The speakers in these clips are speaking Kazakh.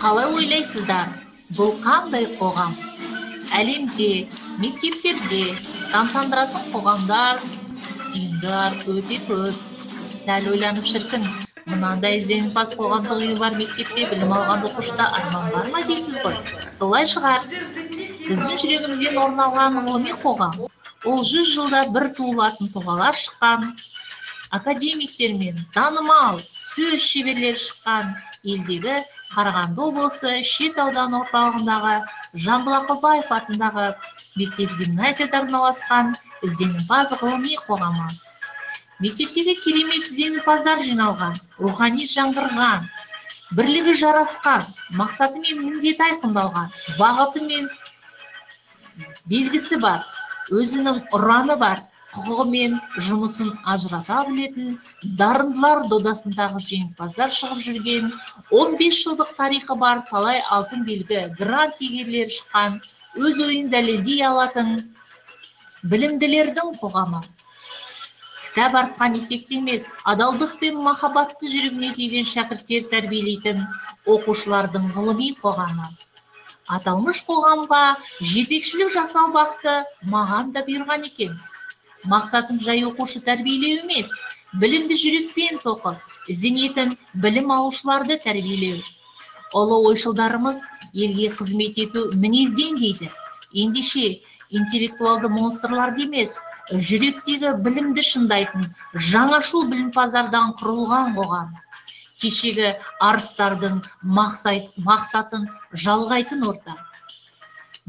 Қалай ойлайсыздар, бұл қандай қоғам? Әлемде, мектептерде тамсандыратын қоғамдар, ұйымдар өте көп. Сәл ойланып шіркін, мынандай ізденімпаз қоғамдық ұйым бар мектепте білім алған оқушыда арман бар ма дейсіз ғой? Солай шығар. Біздің жүрегімізден орын алған ғылыми қоғам. Ол 100 жылда бір туылатын тұлғалар шыққан, академиктер мен танымал сөз шеберлері шыққан елдегі Қарағанды облысы Шет ауданы орталығындағы Жамбыл Ақылбаев атындағы мектеп-гимназияда орналасқан ізденімпаз ғылыми қоғамы. Мектептегі керемет ізденімпаздар жиналған, рухани жаңғырған, бірлігі жарасқан, мақсаты мен міндеті айқындалған, бағыты мен белгісі бар, өзінің ұраны бар, құқығы мен жұмысын ажырата білетін, дарындылар додасындағы жеңімпаздар шығып жүрген, 15 жылдық тарихы бар талай алтын белгі, грант иегерлері шыққан, өз ойын дәлелдей алатын білімділердің қоғамы. Кітап артқан есекте емес, адалдық пен махаббатты жүрегіне түйген шәкірттер тәрбиелейтін оқушылардың ғылыми қоғамы. Аталмыш қоғамға жетекшілік жасау бақты маған да бұйырған екен. Мақсатым жай оқушы тәрбиелеу емес, білімді жүрекпен тоқып, ізденетін білім алушыларды тәрбиелеу. Ұлы ойшылдарымыз елге қызмет ету мінезден дейді. Ендеше интеллектуалды монстрларды емес, жүректегі білімді шыңдайтын жаңашыл білімпаздардан құрылған қоғам. Кешегі арыстардың мақсатын жалғайтын орта.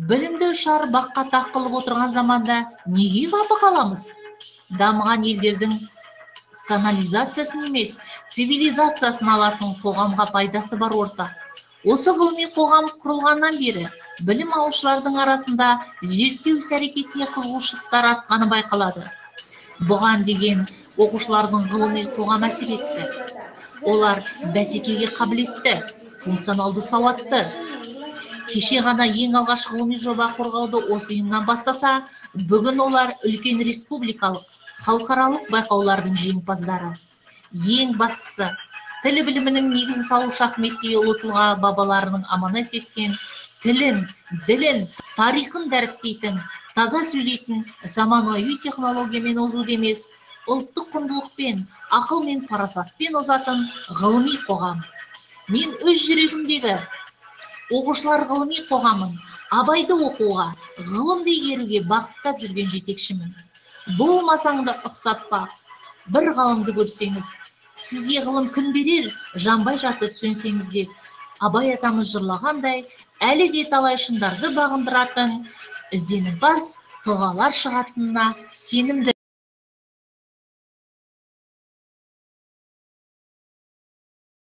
Білімді ұшар баққа тақ қылып отырған заманда неге қапы қаламыз? Дамыған елдердің канализациясын емес, цивилизациясын алатын қоғамға пайдасы бар орта. Осы ғылыми қоғам құрылғаннан бері білім алушылардың арасында зерттеу іс-әрекетіне қызығушылықтар артқаны байқалады. Бұған деген оқушылардың ғылыми қоғам әсер етті. Олар бәсекеге қабілетті, функционалды сауатты. Кеше ғана ең алғаш ғылыми жоба қорғауды осы ұйымнан бастаса, бүгін олар үлкен республикалық, халықаралық байқаулардың жеңімпаздары. Ең бастысы, тіл білімінің негізін салушы Ахметтей ұлы тұлға бабаларының аманат еткен тілін, ділін, тарихын дәріптейтін, таза сөйлейтін, заманауи технологиямен озуды емес, ұлттық құндылықпен, ақыл мен парасатпен озатын ғылыми қоғам. Мен өз жүрегімдегі оқушылар ғылыми қоғамын абайды оқуға, ғылымды игеруге бағыттап жүрген жетекшімін. Болмасаңда ұқсап ба, бір ғалымды көрсеңіз, сізге ғылым күн берер, жанбай жатып сөнсеңіз деп, Абай атамыз жырлағандай, әлі де талай шыңдарды бағындыратын ізденімпаз тұлғалар шығатынына сенімді.